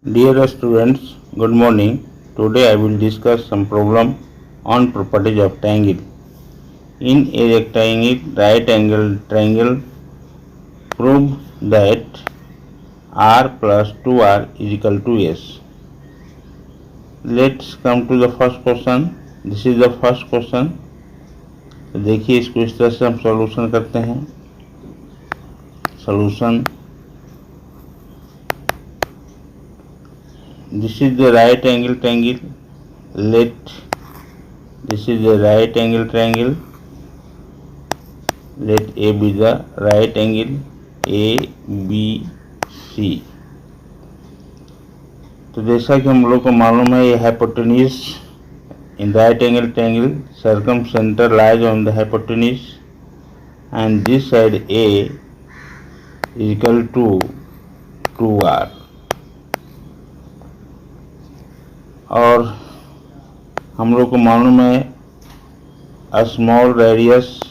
Dear students, good morning. Today I will discuss some problem on properties of triangle. In a rectangle, right angle triangle, prove that r plus 2r is equal to s. Let's come to the first question. This is the first question. तो देखिए इसको इस तरह से हम solution करते हैं. Solution. This is the right angle triangle. This is the right angle triangle. Let A be the right angle ABC. तो जैसा कि हम लोग को मालूम है, ये hypotenuse in right angle triangle, circumcenter lies on the hypotenuse, and this side A is equal to 2r. और हम लोग को मालूम है a small radius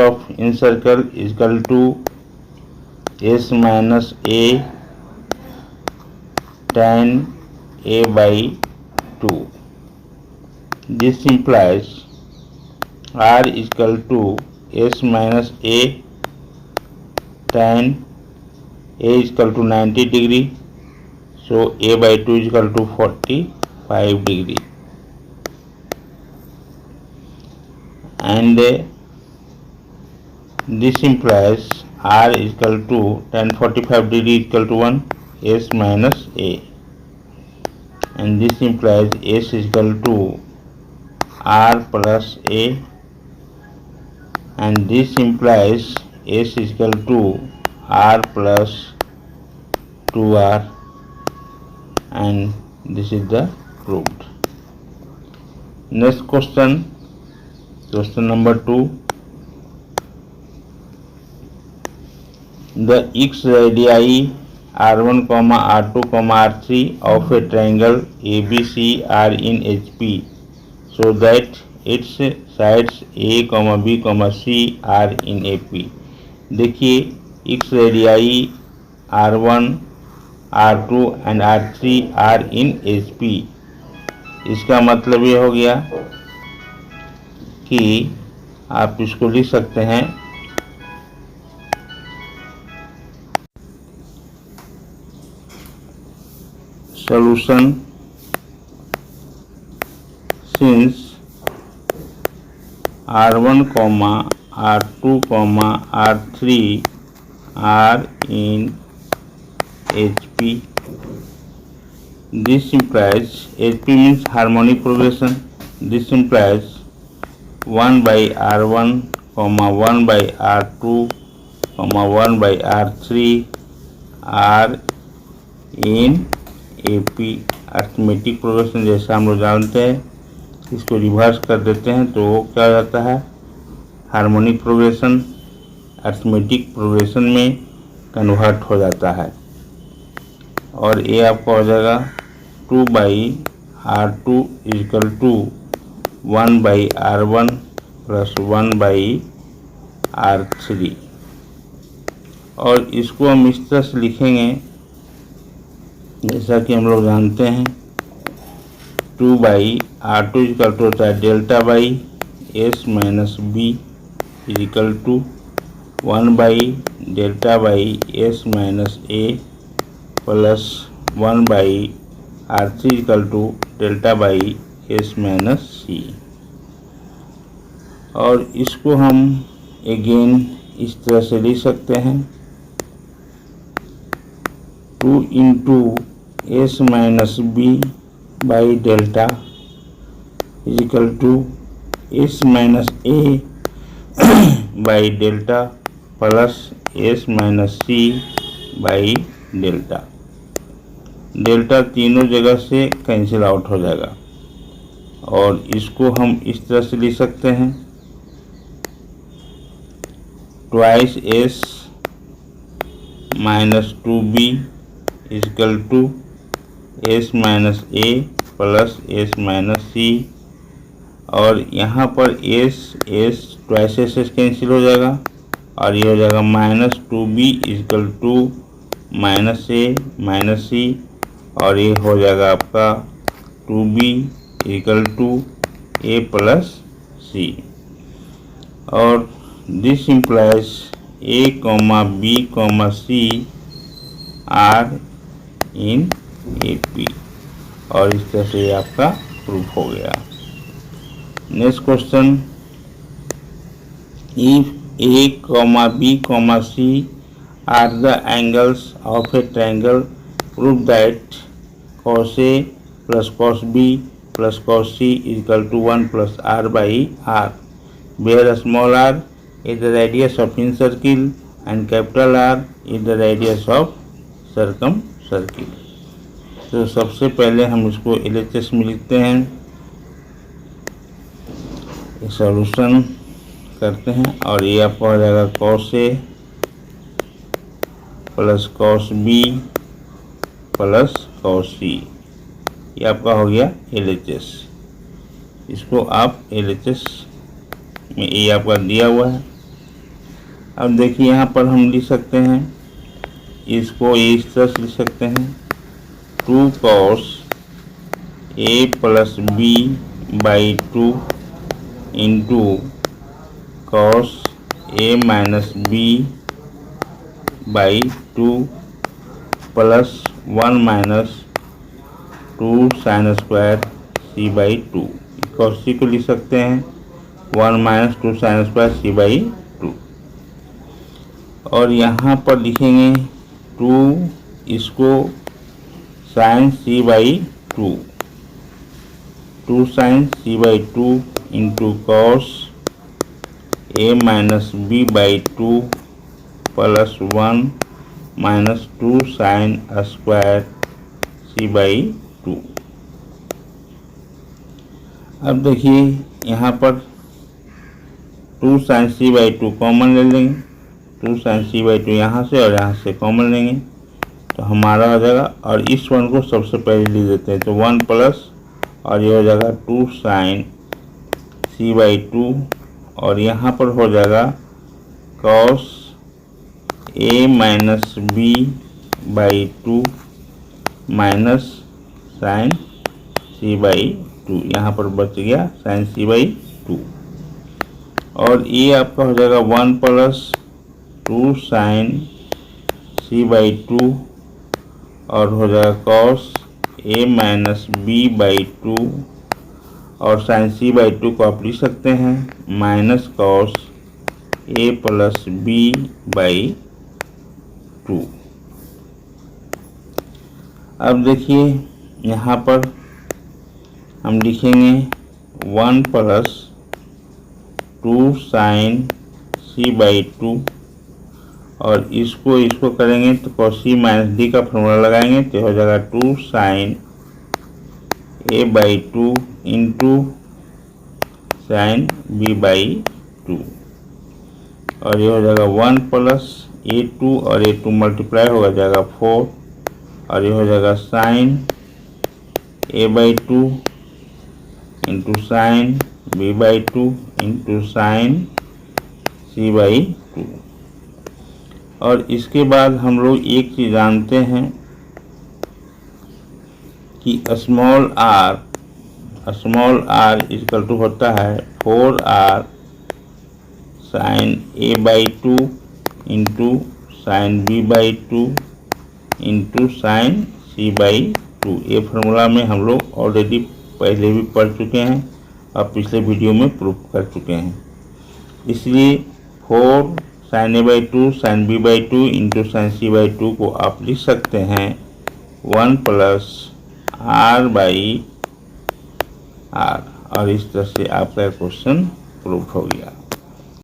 of incircle is equal to s minus a tan a by 2. This implies r is equal to s minus a tan a is equal to 90 degree. So a by 2 is equal to 45 degree, and this implies r is equal to tan 45 degree is equal to 1 s minus a, and this implies s is equal to r plus a, and this implies s is equal to r plus 2r, and this is the proved. Next question number 2. The x radii r1, r2, r3 of a triangle ABC are in HP, so that its sides A, B, C are in AP. देखिए x radii r1, R2 and R3 are in HP. इसका मतलब ये हो गया कि आप इसको लिख सकते हैं solution. Since R1, R2, R3 are in HP, this implies HP means harmonic progression. This implies 1 by R1, 1 by R2, 1 by R3 are in AP. Arithmetic progression जैसा हम लोग जानते हैं, इसको रिवर्स कर देते हैं तो क्या हो जाता है, हार्मोनिक प्रोग्रेशन अर्थमेटिक प्रोग्रेशन में कन्वर्ट हो जाता है. और ये आपका हो जाएगा 2 by R2 is equal to 1 by R1 plus 1 by R3. और इसको हम इस तरह से लिखेंगे जैसा कि हम लोग जानते हैं, 2 by R2 is equal to होता है delta by S minus B is equal to 1 by delta by S minus A plus 1 by R3 equal to delta by S minus C. और इसको हम अगेन इस तरह से लिख सकते हैं 2 into S minus B by delta is equal to S minus A by delta plus S minus C by delta. Delta तीनों जगह से कैंसिल आउट हो जाएगा, और इसको हम इस तरह से लिख सकते हैं twice S minus 2B is equal to S minus A plus S minus C. और यहाँ पर S ट्वाइस S कैंसिल हो जाएगा, और ये हो जाएगा -2b इक्वल टू -c और ये हो जाएगा आपका 2b equal to a plus c। और this implies a, b, c are in AP। और इस तरह से आपका प्रूफ हो गया। Next question, if a, b, c are the angles of a triangle, prove that cos A plus cos B plus cos C is equal to 1 plus r by r, where small r is the radius of incircle and capital R is the radius of circumcircle। तो सबसे पहले हम इसको LHS में लिखते हैं, solution करते हैं और ये आपका हो जाएगा cos A plus cos B plus cos C। ये आपका हो गया LHS। इसको आप LHS में ये आपका दिया हुआ है। अब देखिए यहाँ पर हम लिख सकते हैं, इसको इस तरह से लिख सकते हैं 2 cos A plus B by 2 into cos A minus B by 2 plus 1 minus 2 sine square C by 2। cos C को लिख सकते हैं 1 minus 2 sine square C by 2। और यहाँ पर लिखेंगे 2, इसको sine C by 2, 2 sine C by 2 into cos A minus B by 2 plus 1 minus 2 sine square C by 2। अब देखिए यहाँ पर 2 साइन C बाई 2 कॉमन ले लेंगे, 2 साइन C बाई 2 यहाँ से और यहाँ से कॉमन लेंगे तो हमारा हो जाएगा। और इस वन को सबसे पहले लिख देते हैं तो 1 प्लस और ये हो जाएगा 2 साइन C बाई 2 और यहाँ पर हो जाएगा cos A minus B by 2 minus sine C by 2, यहाँ पर बच गया साइन C बाई 2। और ये आपका हो जाएगा 1 प्लस 2 साइन C बाई 2 और हो जाएगा cos A minus B by 2 और साइन C बाई 2 को आप लिख सकते हैं minus cos A plus B by 2। अब देखिए यहाँ पर हम लिखेंगे 1 प्लस 2 साइन C बाई 2 और इसको करेंगे तो cos C माइनस D का फॉर्मूला लगाएंगे तो हो जाएगा 2 sine A by 2 into sine B by 2 और ये हो जाएगा 1 प्लस A2 और A2 मल्टीप्लाई होगा जाएगा 4 और ये हो जाएगा sine A by 2 into sine B by 2 into sine C by 2। और इसके बाद हम लोग एक चीज़ जानते हैं कि स्मॉल r इक्वल टू होता है 4r sine A by 2 into sine B by 2 into sine C by 2। ये फार्मूला में हम लोग ऑलरेडी पहले भी पढ़ चुके हैं और पिछले वीडियो में प्रूफ कर चुके हैं। इसलिए 4 sine A by 2 sine B by 2 into sine C by 2 को आप लिख सकते हैं 1 प्लस R बाई R और इस तरह से आपका क्वेश्चन प्रूफ हो गया।